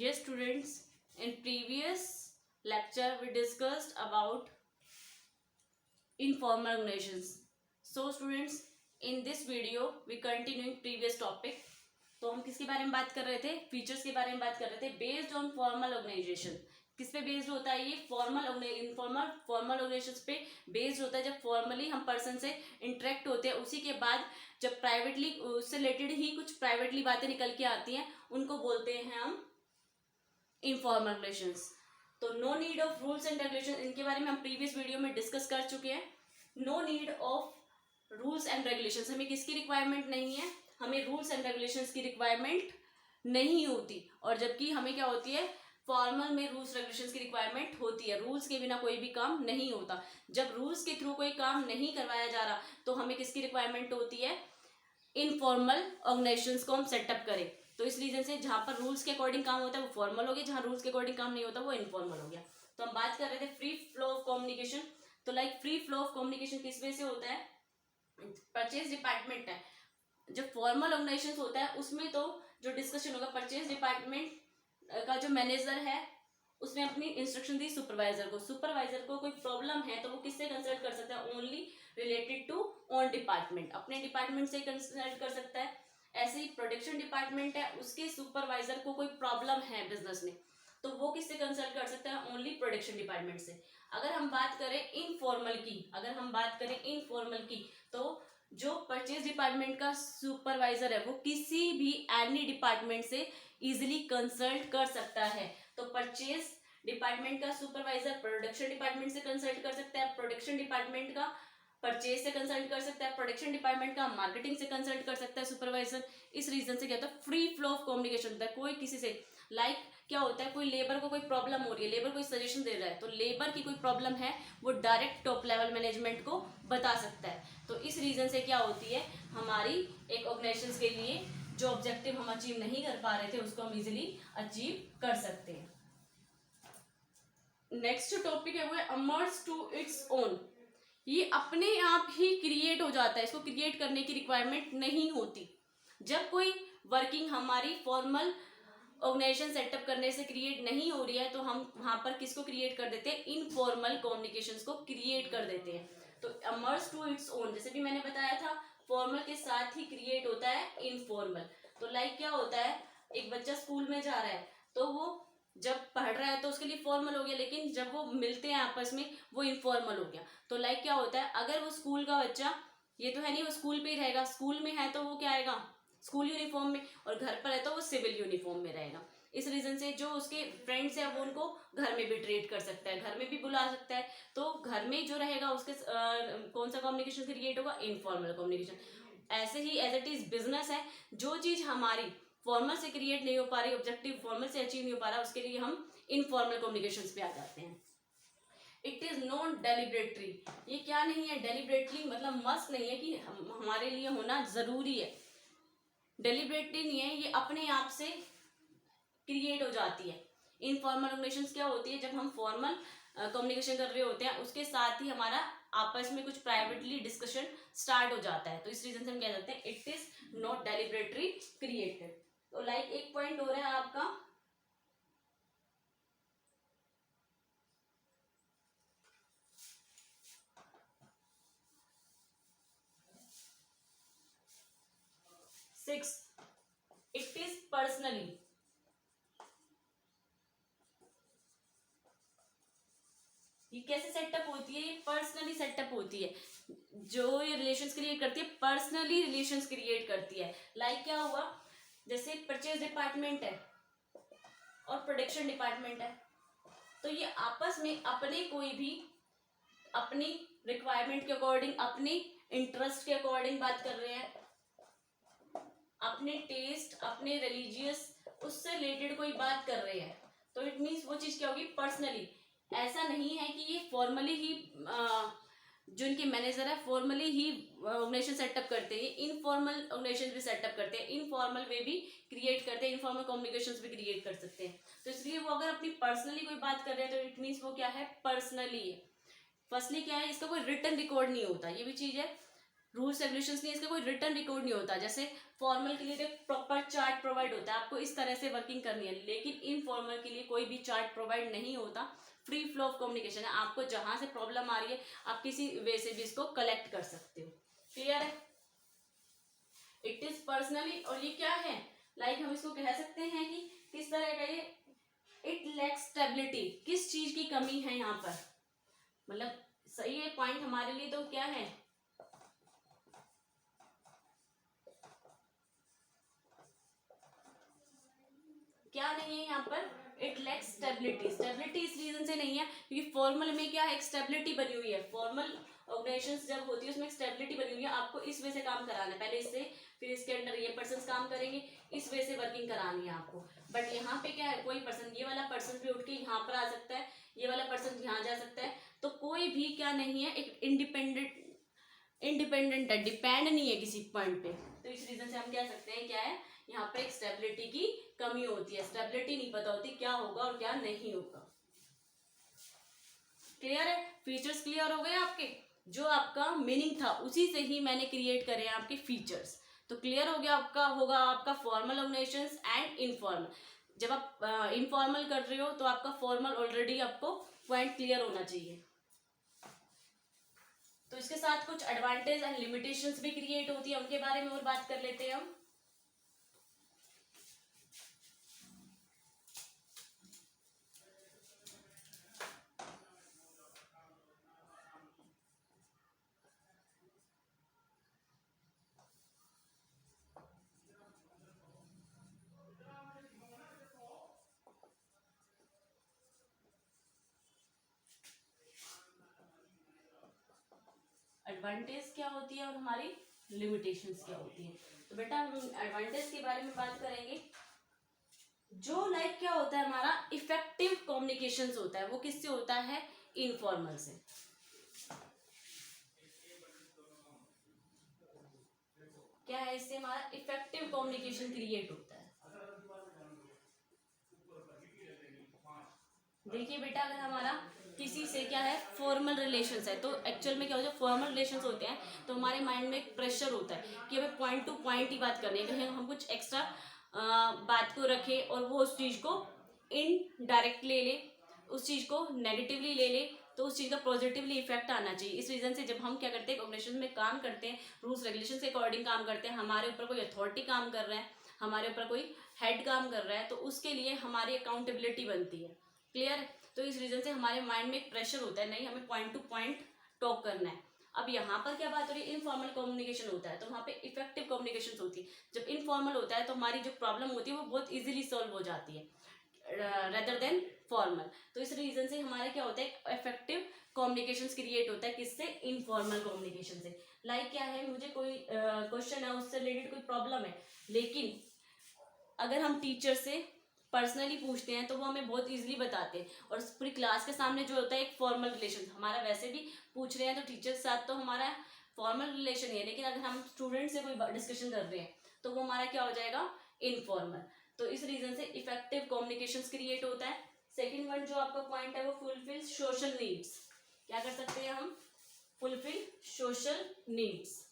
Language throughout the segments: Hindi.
Yes, students, in previous lecture we discussed about informal organizations. So students, in this video we continuing previous topic. तो हम किसके बारे में बात कर रहे थे? फीचर्स के बारे में बात कर रहे थे. Based on formal organisation. किस पे बेस्ड होता है ये? इनफॉर्मल फॉर्मल ऑर्गेनाइजेशन पे बेस्ड होता है. जब फॉर्मली हम पर्सन से इंटरेक्ट होते हैं, उसी के बाद जब प्राइवेटली उससे रिलेटेड ही कुछ प्राइवेटली बातें निकल के आती हैं, उनको बोलते हैं हम इनफॉर्मल रिलेशंस. तो no need of rules and regulation, इनके बारे में हम प्रीवियस वीडियो में डिस्कस कर चुके हैं. No need of rules and regulations, हमें किसकी रिक्वायरमेंट नहीं है? हमें रूल्स एंड रेगुलेशंस की रिक्वायरमेंट नहीं होती. और जबकि हमें क्या होती है? फॉर्मल में रूल्स रेगुलेशंस की रिक्वायरमेंट होती है. रूल्स के बिना कोई भी काम नहीं होता. जब रूल्स के थ्रू कोई काम नहीं करवाया जा रहा, तो हमें किसकी रिक्वायरमेंट होती है? इनफॉर्मल ऑर्गेनाइजेशंस को हम सेटअप करें. तो इस रीजन से जहां पर रूल्स के अकॉर्डिंग काम होता है वो फॉर्मल हो गया, जहां रूल्स के अकॉर्डिंग काम नहीं होता वो इनफॉर्मल हो गया. तो हम बात कर रहे थे फ्री फ्लो ऑफ कम्युनिकेशन. तो फ्री फ्लो ऑफ कम्युनिकेशन किस वे से होता है? परचेज डिपार्टमेंट है. जब फॉर्मल ऑर्गेनाइजेशन होता है उसमें तो जो डिस्कशन होगा, परचेज डिपार्टमेंट का जो मैनेजर है उसने अपनी इंस्ट्रक्शन दी सुपरवाइजर को. सुपरवाइजर को कोई प्रॉब्लम है तो वो किससे कंसल्ट कर सकता है? Only related to on department, अपने डिपार्टमेंट से कंसल्ट कर सकता है. ऐसे ही प्रोडक्शन डिपार्टमेंट है, उसके सुपरवाइजर को कोई प्रॉब्लम है बिजनेस में, तो वो किससे कंसल्ट कर सकता है? ओनली प्रोडक्शन डिपार्टमेंट से. अगर हम बात करें इनफॉर्मल की, तो जो परचेज डिपार्टमेंट का सुपरवाइजर है वो किसी भी एनी डिपार्टमेंट से इजिली कंसल्ट कर सकता है. तो परचेज डिपार्टमेंट का सुपरवाइजर प्रोडक्शन डिपार्टमेंट से कंसल्ट कर सकता है, प्रोडक्शन डिपार्टमेंट का परचेज से कंसल्ट कर सकता है, प्रोडक्शन डिपार्टमेंट का मार्केटिंग से कंसल्ट कर सकता है सुपरवाइजर. इस रीजन से क्या होता है? फ्री फ्लो ऑफ कम्युनिकेशन होता है. कोई किसी से क्या होता है? कोई लेबर को कोई प्रॉब्लम हो रही है, लेबर कोई सजेशन दे रहा है, तो लेबर की कोई प्रॉब्लम है वो डायरेक्ट टॉप लेवल मैनेजमेंट को बता सकता है. तो इस रीजन से क्या होती है? हमारी एक ऑर्गेनाइजेशन के लिए जो ऑब्जेक्टिव हम अचीव नहीं कर पा रहे थे उसको हम इजिली अचीव कर सकते हैं. नेक्स्ट जो टॉपिक है वो है अमर्स टू इट्स ओन. ये अपने आप ही क्रिएट हो जाता है, इसको क्रिएट करने की रिक्वायरमेंट नहीं होती. जब कोई वर्किंग हमारी फॉर्मल ऑर्गेनाइजेशन सेटअप करने से क्रिएट नहीं हो रही है, तो हम वहां पर किसको क्रिएट कर देते हैं? इनफॉर्मल कम्युनिकेशंस को क्रिएट कर देते हैं. तो अमर्स टू इट्स ओन, जैसे भी मैंने बताया था, फॉर्मल के साथ ही क्रिएट होता है इनफॉर्मल. तो क्या होता है? एक बच्चा स्कूल में जा रहा है, तो वो जब पढ़ रहा है तो उसके लिए फॉर्मल हो गया, लेकिन जब वो मिलते हैं आपस में वो इनफॉर्मल हो गया. तो क्या होता है? अगर वो स्कूल का बच्चा, ये तो है नहीं वो स्कूल पे ही रहेगा, स्कूल में है तो वो क्या आएगा? स्कूल यूनिफॉर्म में, और घर पर है तो वो सिविल यूनिफॉर्म में रहेगा. इस रीजन से जो उसके फ्रेंड्स है वो उनको घर में भी ट्रीट कर सकता है, घर में भी बुला सकता है. तो घर में जो रहेगा उसके कौन सा कम्युनिकेशन क्रिएट होगा? Informal communication. ऐसे ही एज इट इज बिजनेस है, जो चीज हमारी फॉर्मल से क्रिएट नहीं हो पा रही, ऑब्जेक्टिव फॉर्मल से अचीव नहीं हो पा रहा, उसके लिए हम इनफॉर्मल कम्युनिकेशन पे आ जाते हैं. It is not deliberatory. ये क्या नहीं है? डेलिबरेटली मतलब मस्ट नहीं है कि हमारे लिए होना जरूरी है. डेलिबरेटली नहीं है, ये अपने आप से क्रिएट हो जाती है. इनफॉर्मल ऑर्गेनाइजेशंस क्या होती है? जब हम फॉर्मल कम्युनिकेशन कर रहे होते हैं उसके साथ ही हमारा आपस में कुछ प्राइवेटली डिस्कशन स्टार्ट हो जाता है, तो इस रीजन से हम क्या कहते हैं? It is not deliberately created. तो एक पॉइंट हो रहा है आपका सिक्स, इट इज पर्सनली. ये कैसे सेटअप होती है? ये पर्सनली सेटअप होती है. जो ये रिलेशंस क्रिएट करती है, पर्सनली रिलेशंस क्रिएट करती है. क्या हुआ? जैसे परचेज डिपार्टमेंट है और प्रोडक्शन डिपार्टमेंट है, तो ये आपस में अपने कोई भी अपनी रिक्वायरमेंट के अकॉर्डिंग, अपनी इंटरेस्ट के अकॉर्डिंग बात कर रहे हैं, अपने टेस्ट, अपने रिलीजियस उससे रिलेटेड कोई बात कर रहे हैं, तो इट मीन्स वो चीज क्या होगी? पर्सनली. ऐसा नहीं है कि ये फॉर्मली ही जो इनके मैनेजर है फॉर्मली ही ऑर्गेनाइजेशन सेटअप करते हैं, इनफॉर्मल ऑर्गेनाइजेशन भी सेटअप करते हैं, इनफॉर्मल वे भी क्रिएट करते हैं, इनफॉर्मल कम्युनिकेशंस भी क्रिएट कर सकते हैं. तो इसलिए वो अगर अपनी पर्सनली कोई बात कर रहे हैं तो इट मीन्स वो क्या है? पर्सनली है. फर्स्टली क्या है? इसका कोई रिटन रिकॉर्ड नहीं होता, ये भी चीज है. रूल्स रेगुलेशंस नहीं, इसका कोई रिटर्न रिकॉर्ड नहीं होता। जैसे फॉर्मल के लिए तो प्रॉपर चार्ट प्रोवाइड होता है, आपको इस तरह से वर्किंग करनी है, लेकिन इनफॉर्मल के लिए कोई भी चार्ट प्रोवाइड नहीं होता। फ्री फ्लो ऑफ कम्युनिकेशन है, आपको जहां से प्रॉब्लम आ रही है आप किसी वे से भी इसको कलेक्ट कर सकते हो। क्लियर है? इट इज पर्सनली, और ये क्या है, लाइक हम इसको कह सकते हैं कि किस तरह का ये, इट लैक्स स्टेबिलिटी, किस चीज की कमी है यहाँ पर, मतलब सही है पॉइंट हमारे लिए तो क्या है, क्या नहीं है यहाँ पर, इट लैक्स स्टेबिलिटी। स्टेबिलिटी इस रीजन से नहीं है क्योंकि फॉर्मल में क्या है, एक स्टेबिलिटी बनी हुई है। फॉर्मल ऑर्गेनाइजेशंस जब होती है उसमें एक स्टेबिलिटी बनी हुई है, आपको इस वे से काम कराना है, पहले इससे फिर इसके अंडर ये पर्सन काम करेंगे, इस वे से वर्किंग करानी है आपको। बट यहाँ पे क्या है, कोई पर्सन, ये वाला पर्सन भी उठ के यहाँ पर आ सकता है, ये वाला पर्सन यहाँ जा सकता है, तो कोई भी क्या नहीं है, एक इंडिपेंडेंट है, डिपेंड नहीं है किसी पॉइंट पे। तो इस रीजन से हम कह सकते हैं क्या है, यहाँ पे एक स्टेबिलिटी की कमी होती है, स्टेबिलिटी नहीं पता होती क्या होगा और क्या नहीं होगा। क्लियर है? फीचर्स क्लियर हो गए आपके, जो आपका मीनिंग था उसी से ही मैंने क्रिएट करे हैं आपके फीचर्स। तो क्लियर हो गया आपका, होगा आपका फॉर्मल ऑर्गेनाइजेशंस एंड इनफॉर्मल। जब आप इनफॉर्मल कर रहे हो तो आपका फॉर्मल ऑलरेडी आपको पॉइंट क्लियर होना चाहिए। तो इसके साथ कुछ एडवांटेज एंड लिमिटेशंस भी क्रिएट होती है, उनके बारे में और बात कर लेते हैं हम। एडवांटेज क्या होती है और हमारी लिमिटेशंस क्या होती है। तो बेटा हम एडवांटेज के बारे में बात करेंगे। जो लाइक क्या होता है, हमारा इफेक्टिव कम्युनिकेशंस होता है, वो किससे होता है, इनफॉर्मल से। क्या है, इससे हमारा इफेक्टिव कम्युनिकेशन क्रिएट होता है। देखिए बेटा, अगर हमारा किसी से क्या है, फॉर्मल रिलेशंस है, तो एक्चुअल में क्या होता है, फॉर्मल रिलेशंस होते हैं तो हमारे माइंड में एक प्रेशर होता है कि हमें पॉइंट टू पॉइंट ही बात करनी है, कहीं हम कुछ एक्स्ट्रा बात को रखें और वो उस चीज को इनडायरेक्ट ले ले, उस चीज को नेगेटिवली ले ले, तो उस चीज का पॉजिटिवली इफेक्ट आना चाहिए। इस रीजन से जब हम क्या करते हैं, ऑर्गेनाइजेशन में काम करते हैं, रूल्स रेगुलेशन के अकॉर्डिंग काम करते हैं, हमारे ऊपर कोई अथॉरिटी काम कर रहा है, हमारे ऊपर कोई हेड काम कर रहा है, तो उसके लिए हमारी अकाउंटेबिलिटी बनती है। क्लियर है? तो इस रीजन से हमारे माइंड में एक प्रेशर होता है, नहीं हमें पॉइंट टू पॉइंट टॉक करना है। अब यहाँ पर क्या बात हो रही है, इनफॉर्मल कम्युनिकेशन होता है तो वहाँ पे इफेक्टिव कम्युनिकेशन होती है। जब इनफॉर्मल होता है तो हमारी जो प्रॉब्लम होती है वो बहुत इजीली सॉल्व हो जाती है रेदर देन फॉर्मल। तो इस रीजन से हमारा क्या होता है, इफेक्टिव कम्युनिकेशन क्रिएट होता है, किससे, इनफॉर्मल कम्युनिकेशन से। लाइक क्या है, मुझे कोई क्वेश्चन है, उससे रिलेटेड कोई प्रॉब्लम है, लेकिन अगर हम टीचर से पर्सनली पूछते हैं तो वो हमें बहुत इजीली बताते हैं, और पूरी क्लास के सामने जो होता है एक फॉर्मल रिलेशन, हमारा वैसे भी पूछ रहे हैं तो टीचर के साथ तो हमारा फॉर्मल रिलेशन ही है, लेकिन अगर हम स्टूडेंट से कोई डिस्कशन कर रहे हैं तो वो हमारा क्या हो जाएगा, इनफॉर्मल। तो इस रीजन से इफेक्टिव कम्युनिकेशन क्रिएट होता है। सेकेंड वन जो आपका पॉइंट है वो फुलफिल सोशल नीड्स। क्या कर सकते हैं हम, फुलफिल सोशल नीड्स।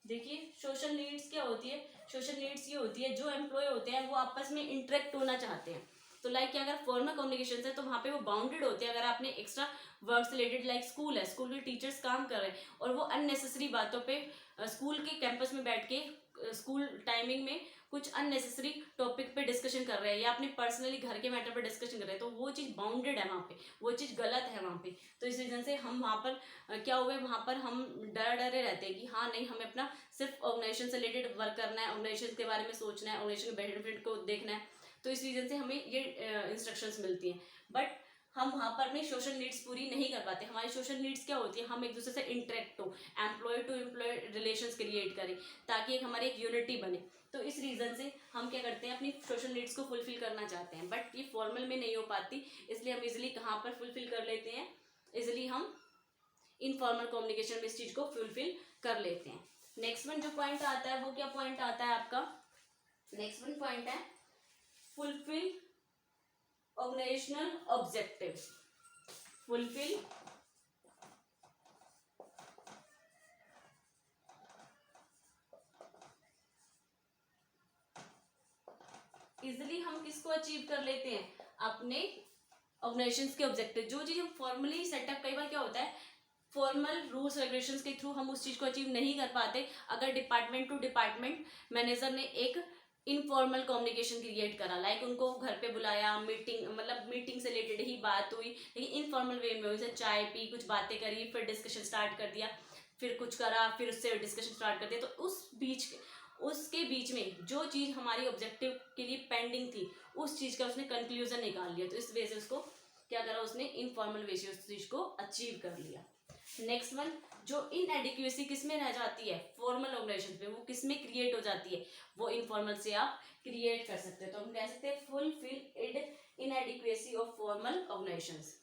देखिए सोशल नीड्स क्या होती है, सोशल नीड्स ये होती है जो एम्प्लॉय होते हैं वो आपस में इंटरेक्ट होना चाहते हैं। तो लाइक अगर फॉर्मल कम्युनिकेशन है तो वहाँ पे वो बाउंडेड होते हैं। अगर आपने एक्स्ट्रा वर्क से रिलेटेड, लाइक स्कूल है, स्कूल में टीचर्स काम कर रहे हैं और वो अननेसेसरी बातों पे स्कूल के कैंपस में बैठ के स्कूल टाइमिंग में कुछ अननेसेसरी टॉपिक पे डिस्कशन कर रहे हैं या अपने पर्सनली घर के मैटर पे डिस्कशन कर रहे हैं, तो वो चीज़ बाउंडेड है वहाँ पे, वो चीज़ गलत है वहाँ पे। तो इस रीजन से हम वहाँ पर क्या हुए, वहाँ पर हम डरे रहते हैं कि हाँ नहीं, हमें अपना सिर्फ ऑर्गेनाइजेशन से रिलेटेड वर्क करना है, ऑर्गेनाइजेशन के बारे में सोचना है, ऑर्गेनाइजेशन के बेनिफिट को देखना है। तो इस रीजन से हमें ये इंस्ट्रक्शंस मिलती हैं, बट हम वहाँ पर अपनी सोशल नीड्स पूरी नहीं कर पाते। हमारी सोशल नीड्स क्या होती है, हम एक दूसरे से इंटरेक्ट हो, employ to employ relations create करें ताकि एक हमारी एक यूनिटी बने। तो इस रीजन से हम क्या करते हैं, अपनी सोशल नीड्स को फुलफिल करना चाहते हैं, बट ये फॉर्मल में नहीं हो पाती, इसलिए हम इजिली कहाँ पर फुलफिल कर लेते हैं, इजिली हम इनफॉर्मल कम्युनिकेशन में इस चीज को फुलफिल कर लेते हैं। नेक्स्ट वन जो पॉइंट आता है वो क्या पॉइंट आता है आपका, नेक्स्ट वन पॉइंट है fulfil organisational objective. Fulfil easily हम किसको अचीव कर लेते हैं, अपने ऑर्गेनाइजेशंस के ऑब्जेक्टिव। जो चीज हम फॉर्मली सेटअप, कई बार क्या होता है फॉर्मल रूल्स रेगुलेशंस के थ्रू हम उस चीज को अचीव नहीं कर पाते, अगर डिपार्टमेंट टू डिपार्टमेंट मैनेजर ने एक इनफॉर्मल कम्युनिकेशन क्रिएट करा, लाइक उनको घर पे बुलाया, मीटिंग मतलब मीटिंग से रिलेटेड ही बात हुई, लेकिन इनफॉर्मल वे में उनसे चाय पी, कुछ बातें करी, फिर डिस्कशन स्टार्ट कर दिया, फिर कुछ करा, फिर उससे डिस्कशन स्टार्ट कर दिया, तो उसके बीच में जो चीज हमारी ऑब्जेक्टिव के लिए पेंडिंग थी उस चीज का उसने कंक्लूजन निकाल लिया, तो इस वजह से उसको क्या करा, उसने इनफॉर्मल वे से उस चीज को अचीव कर लिया। नेक्स्ट वन, जो इनएडिक्वेसी किस में रह जाती है, फॉर्मल ऑर्गेनाइजेशन में, वो किस में क्रिएट हो जाती है, वो इनफॉर्मल से आप क्रिएट कर सकते हो। तो हम कह सकते हैं fulfil inadequacy of formal organisations.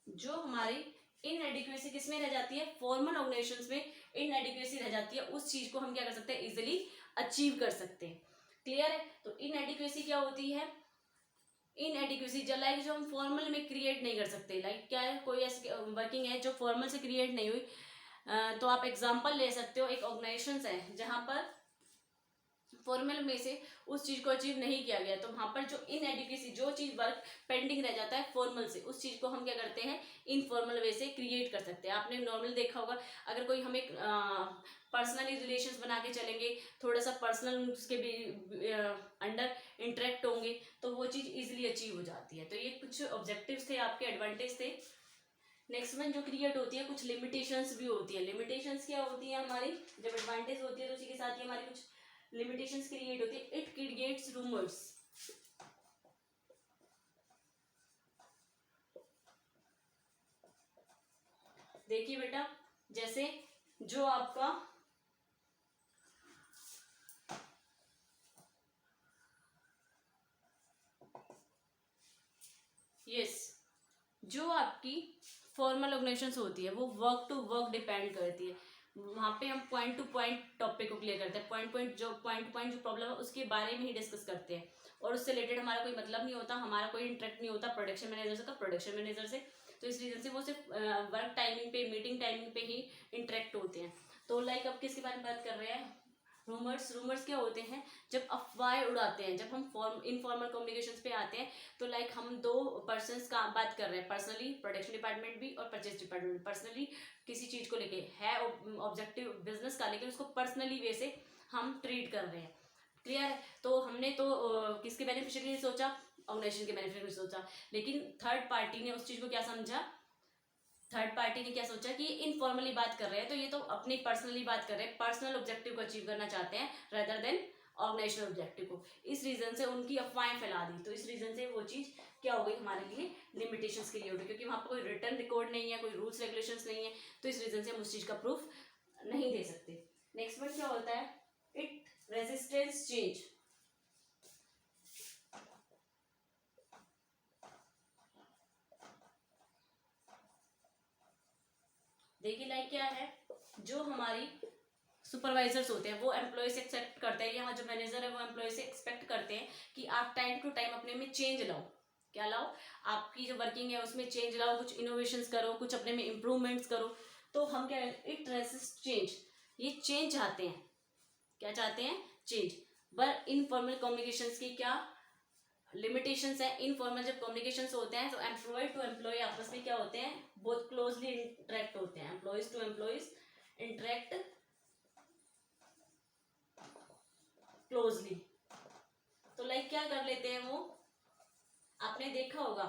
जो हमारी इनएडिक्वेसी किस में रह जाती है, फॉर्मल ऑर्गेनाइजेशंस में इनएडिक्वेसी रह जाती है, उस चीज को हम क्या कर सकते हैं, इजिली अचीव कर सकते हैं। क्लियर है? तो इनएडिक्वेसी क्या होती है, इनएडिक्वेसी जो हम फॉर्मल में क्रिएट नहीं कर सकते, लाइक क्या है, कोई ऐसी वर्किंग है जो फॉर्मल से क्रिएट नहीं हुई, तो आप एग्जांपल ले सकते हो, एक ऑर्गेनाइजेशन है जहां पर फॉर्मल में से उस चीज को अचीव नहीं किया गया, तो वहां पर जो इनएडिक्वेसी, जो चीज वर्क पेंडिंग रह जाता है फॉर्मल से, उस चीज को हम क्या करते हैं, इनफॉर्मल वे से क्रिएट कर सकते हैं। आपने नॉर्मल देखा होगा, अगर कोई हमें पर्सनली रिलेशंस बना के चलेंगे, थोड़ा सा पर्सनल उसके भी अंडर इंटरेक्ट होंगे, तो वो चीज इजिली अचीव हो जाती है। तो ये कुछ ऑब्जेक्टिव्स थे, आपके एडवांटेज थे। नेक्स्ट वन जो क्रिएट होती है, कुछ लिमिटेशंस भी होती है। लिमिटेशंस क्या होती है हमारी, जब एडवांटेज होती है तो उसी के साथ ही हमारी कुछ लिमिटेशंस क्रिएट होती है। इट क्रिएट्स रूमर्स, देखिए बेटा, जैसे जो आपका यस जो आपकी फॉर्मल ऑर्गेनाइजेशंस होती है वो वर्क टू वर्क डिपेंड करती है। वहाँ पे हम पॉइंट टू पॉइंट टॉपिक को क्लियर करते हैं, पॉइंट टू पॉइंट जो प्रॉब्लम है उसके बारे में ही डिस्कस करते हैं, और उससे रिलेटेड हमारा कोई मतलब नहीं होता, हमारा कोई इंटरेक्ट नहीं होता प्रोडक्शन मैनेजर से, तो प्रोडक्शन मैनेजर से। तो इस रीजन से वो सिर्फ वर्क टाइमिंग पे, मीटिंग टाइमिंग पे ही इंटरेक्ट होते हैं। तो लाइक अब किसके बारे में बात कर रहे हैं, रूमर्स क्या होते हैं, जब अफवाहें उड़ाते हैं, जब हम इनफॉर्मल कम्युनिकेशंस पे आते हैं, तो लाइक हम दो पर्सन्स का बात कर रहे हैं, पर्सनली प्रोडक्शन डिपार्टमेंट भी और परचेज डिपार्टमेंट, पर्सनली किसी चीज को लेके है ऑब्जेक्टिव बिजनेस का, लेकिन उसको पर्सनली वे से हम ट्रीट कर रहे हैं। क्लियर है? तो हमने तो किसके बेनिफिट के लिए सोचा, ऑर्गेनाइजेशन के बेनिफिट के लिए सोचा, लेकिन थर्ड पार्टी ने उस चीज को क्या समझा, थर्ड पार्टी ने क्या सोचा कि इनफॉर्मली बात कर रहे हैं, तो ये तो अपनी पर्सनली बात कर रहे हैं, पर्सनल ऑब्जेक्टिव को अचीव करना चाहते हैं रेदर देन ऑर्गेनाइजेशनल ऑब्जेक्टिव को। इस रीजन से उनकी अफवाहें फैला दी, तो इस रीजन से वो चीज क्या हो गई, हमारे लिए लिमिटेशंस के लिए हो गई, क्योंकि वहां पर कोई रिटर्न रिकॉर्ड नहीं है, कोई रूल्स रेगुलेशंस नहीं है, तो इस रीजन से हम उस चीज का प्रूफ नहीं दे सकते। नेक्स्ट वर्ड क्या होता है, इट रेजिस्टेंस चेंज। देखिए लाइक क्या है, जो हमारी सुपरवाइजर्स होते हैं वो एम्प्लॉय से एक्सपेक्ट करते हैं, यहाँ जो मैनेजर है वो एम्प्लॉय से एक्सपेक्ट करते हैं कि आप टाइम टू टाइम अपने में चेंज लाओ। क्या लाओ, आपकी जो वर्किंग है उसमें चेंज लाओ, कुछ इनोवेशंस करो, कुछ अपने में इम्प्रूवमेंट्स करो। तो हम क्या, इट रेसिस्ट चेंज, ये चेंज चाहते हैं, क्या चाहते हैं, चेंज। बट इनफॉर्मल कम्युनिकेशंस की क्या लिमिटेशंस है, इनफॉर्मल जब कम्युनिकेशंस होते हैं तो एम्प्लॉय टू एम्प्लॉय आपस में क्या होते हैं, बहुत क्लोजली इंटरेक्ट होते हैं, employees to employees interact closely. तो लाइक क्या कर लेते हैं वो, आपने देखा होगा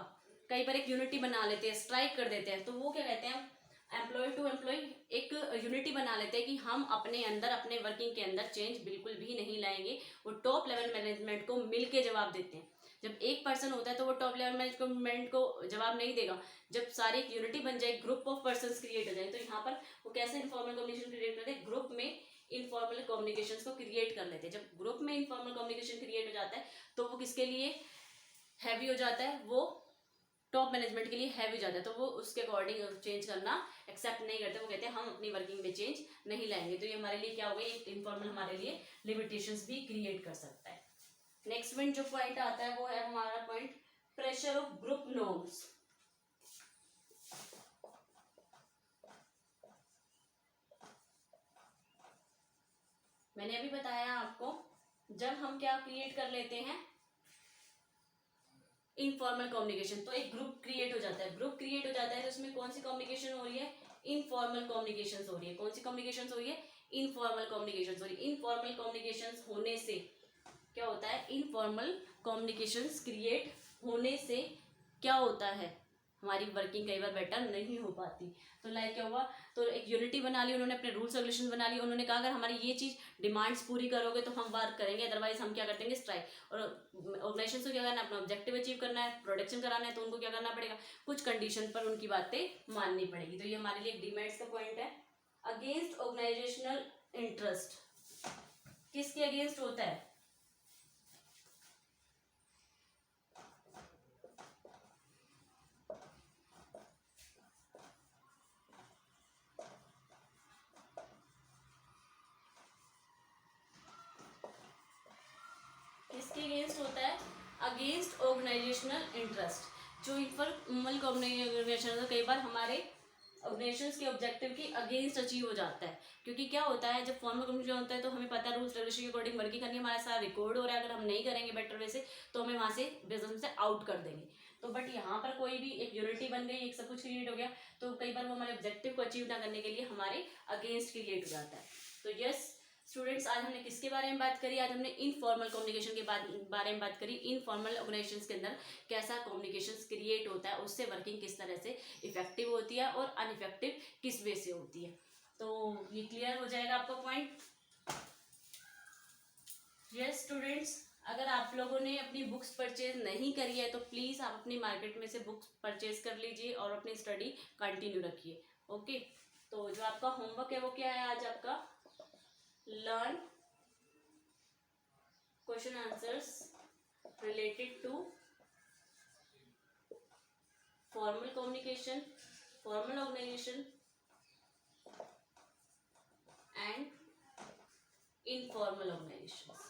कई बार एक यूनिटी बना लेते हैं, स्ट्राइक कर देते हैं, तो वो क्या कहते हैं, एम्प्लॉय टू एम्प्लॉय एक यूनिटी बना लेते हैं कि हम अपने अंदर, अपने वर्किंग के अंदर चेंज बिल्कुल भी नहीं लाएंगे। वो टॉप लेवल मैनेजमेंट को मिलके जवाब देते हैं। जब एक पर्सन होता है तो वो टॉप लेवल मैनेजमेंट को जवाब नहीं देगा, जब सारी एक यूनिटी बन जाए, ग्रुप ऑफ पर्सन क्रिएट हो जाए, तो यहाँ पर वो कैसे इनफॉर्मल कम्युनिकेशन क्रिएट करते हैं, ग्रुप में इनफॉर्मल कम्युनिकेशन को क्रिएट कर लेते हैं। जब ग्रुप में इनफॉर्मल कम्युनिकेशन क्रिएट हो जाता है तो वो किसके लिए हैवी हो जाता है, वो टॉप मैनेजमेंट के लिए हैवी जाता है, तो वो उसके अकॉर्डिंग चेंज करना एक्सेप्ट नहीं करते। वो कहते हैं हम अपनी वर्किंग में चेंज नहीं लाएंगे। तो ये हमारे लिए क्या हो गया, एक इनफॉर्मल हमारे लिए लिमिटेशंस भी क्रिएट कर सकता है। नेक्स्ट जो पॉइंट आता है वो है हमारा point pressure of group norms. मैंने अभी बताया आपको, जब हम क्या क्रिएट कर लेते हैं इनफॉर्मल कम्युनिकेशन, तो एक ग्रुप क्रिएट हो जाता है। ग्रुप क्रिएट हो जाता है तो उसमें कौन सी कम्युनिकेशन हो रही है, इनफॉर्मल कम्युनिकेशन हो रही है। कौन सी कम्युनिकेशन हो रही है, इनफॉर्मल कम्युनिकेशन हो रही है। इनफॉर्मल कम्युनिकेशन होने से क्या होता है, इनफॉर्मल कम्युनिकेशन क्रिएट होने से क्या होता है, हमारी वर्किंग कई बार बेटर नहीं हो पाती। तो लाइक क्या हुआ, तो एक यूनिटी बना ली उन्होंने, अपने रूल्स रेगुलेशन बना ली। उन्होंने कहा अगर हमारी ये चीज़ डिमांड्स पूरी करोगे तो हम वर्क करेंगे, अदरवाइज हम क्या करते हैं, स्ट्राइक। और ऑर्गेनाइजेशन को क्या करना है, अपना ऑब्जेक्टिव अचीव करना है, प्रोडक्शन कराना है, तो उनको क्या करना पड़ेगा, कुछ कंडीशन पर उनकी बातें माननी पड़ेगी। तो ये हमारे लिए एक डिमांड्स का पॉइंट है। अगेंस्ट ऑर्गेनाइजेशनल इंटरेस्ट, किसके अगेंस्ट होता है, किसके अगेंस्ट होता है, अगेंस्ट ऑर्गेनाइजेशनल इंटरेस्ट। जो इनफॉर्मल ऑर्गेनाइजेशन कई बार हमारे ऑर्गेनाइजेशंस के ऑब्जेक्टिव के अगेंस्ट अचीव हो जाता है। क्योंकि क्या होता है, जब फॉर्मल कम्युनिकेशन होता है तो हमें पता है रूल्स रेगुलेशन के अकॉर्डिंग वर्किंग करनी है, हमारा सारा रिकॉर्ड हो रहा है। अगर हम नहीं करेंगे बेटर वे से तो हमें वहाँ से बिजनेस से आउट कर देंगे। तो बट यहाँ पर कोई भी एक यूनिटी बन गई, एक सब कुछ क्रिएट हो गया, तो कई बार वो हमारे ऑब्जेक्टिव को अचीव ना करने के लिए हमारे अगेंस्ट क्रिएट हो जाता है। तो यस स्टूडेंट्स, आज हमने किसके बारे में बात करी, आज हमने इनफॉर्मल कम्युनिकेशन के बारे में बात करी। इनफॉर्मल ऑर्गेनाइजेशंस के अंदर कैसा कम्युनिकेशन क्रिएट होता है, उससे वर्किंग किस तरह से इफेक्टिव होती है और अनइफेक्टिव किस वे से होती है। तो ये क्लियर हो जाएगा आपका पॉइंट। यस स्टूडेंट्स, अगर आप लोगों ने अपनी बुक्स परचेज नहीं करी है तो प्लीज़ आप अपनी मार्केट में से बुक्स परचेज कर लीजिए और अपनी स्टडी कंटिन्यू रखिए। ओके, तो जो आपका होमवर्क है वो क्या है आज आपका, learn question answers related to formal communication, formal organization and informal organizations.